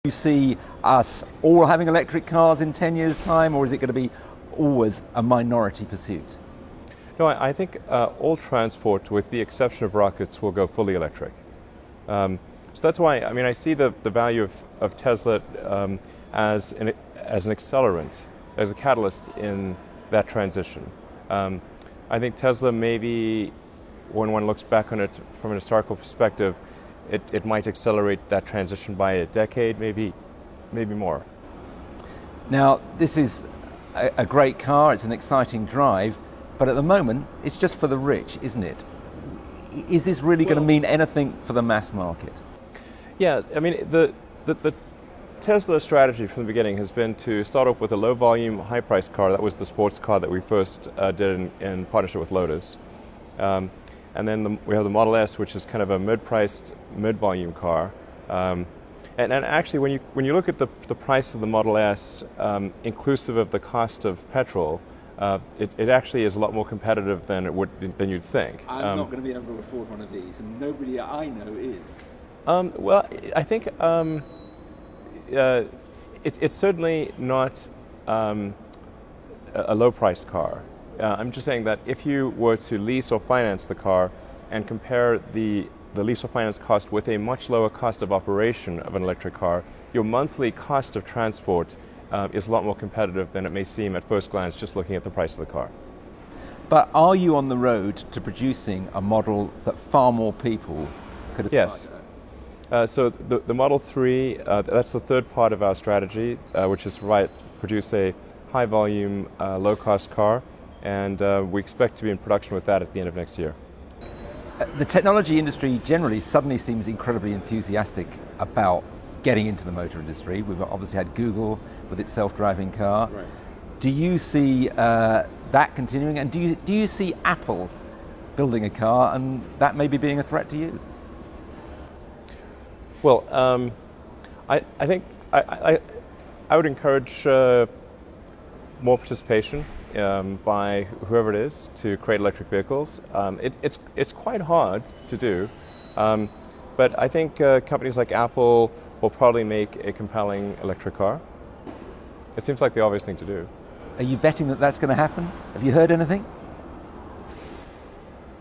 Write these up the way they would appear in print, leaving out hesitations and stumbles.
you see us all having electric cars in 10 years' time, or is it going to be always a minority pursuit? No, I think all transport, with the exception of rockets, will go fully electric. So that's why, I mean, I see the value of Tesla as an accelerant, as a catalyst in that transition. I think Tesla, maybe when one looks back on it from an historical perspective, it might accelerate that transition by a decade, maybe more. Now, this is a great car, it's an exciting drive, but at the moment, it's just for the rich, isn't it? Is this really going to mean anything for the mass market? Yeah, I mean, the Tesla strategy from the beginning has been to start off with a low-volume, high-priced car. That was the sports car that we first did in partnership with Lotus. And then we have the Model S, which is kind of a mid-priced, mid-volume car. And actually, when you look at the price of the Model S, inclusive of the cost of petrol, it actually is a lot more competitive than you'd think. I'm not going to be able to afford one of these, and nobody I know is. Well, I think it's certainly not a low-priced car. I'm just saying that if you were to lease or finance the car and compare the lease or finance cost with a much lower cost of operation of an electric car, your monthly cost of transport is a lot more competitive than it may seem at first glance just looking at the price of the car. But are you on the road to producing a model that far more people could aspire to? Yes. So the Model 3, that's the third part of our strategy, which is to produce a high-volume, low-cost car, and we expect to be in production with that at the end of next year. The technology industry generally suddenly seems incredibly enthusiastic about getting into the motor industry. We've obviously had Google with its self-driving car. Right. Do you see that continuing, and do you see Apple building a car and that maybe being a threat to you? Well, I think I would encourage more participation by whoever it is to create electric vehicles. It's quite hard to do, but I think companies like Apple will probably make a compelling electric car. It seems like the obvious thing to do. Are you betting that that's going to happen? Have you heard anything?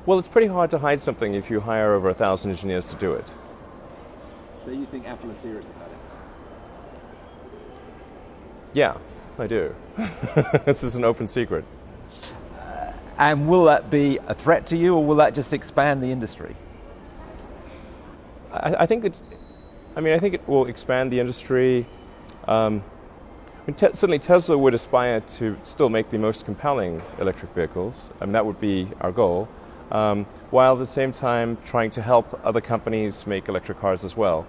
Well, it's pretty hard to hide something if you hire over 1,000 engineers to do it. So you think Apple is serious about it? Yeah, I do. This is an open secret. And will that be a threat to you, or will that just expand the industry? I think it will expand the industry. Certainly Tesla would aspire to still make the most compelling electric vehicles. I mean, that would be our goal, while at the same time trying to help other companies make electric cars as well.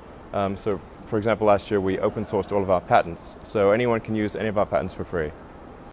So, for example, last year we open sourced all of our patents, so anyone can use any of our patents for free.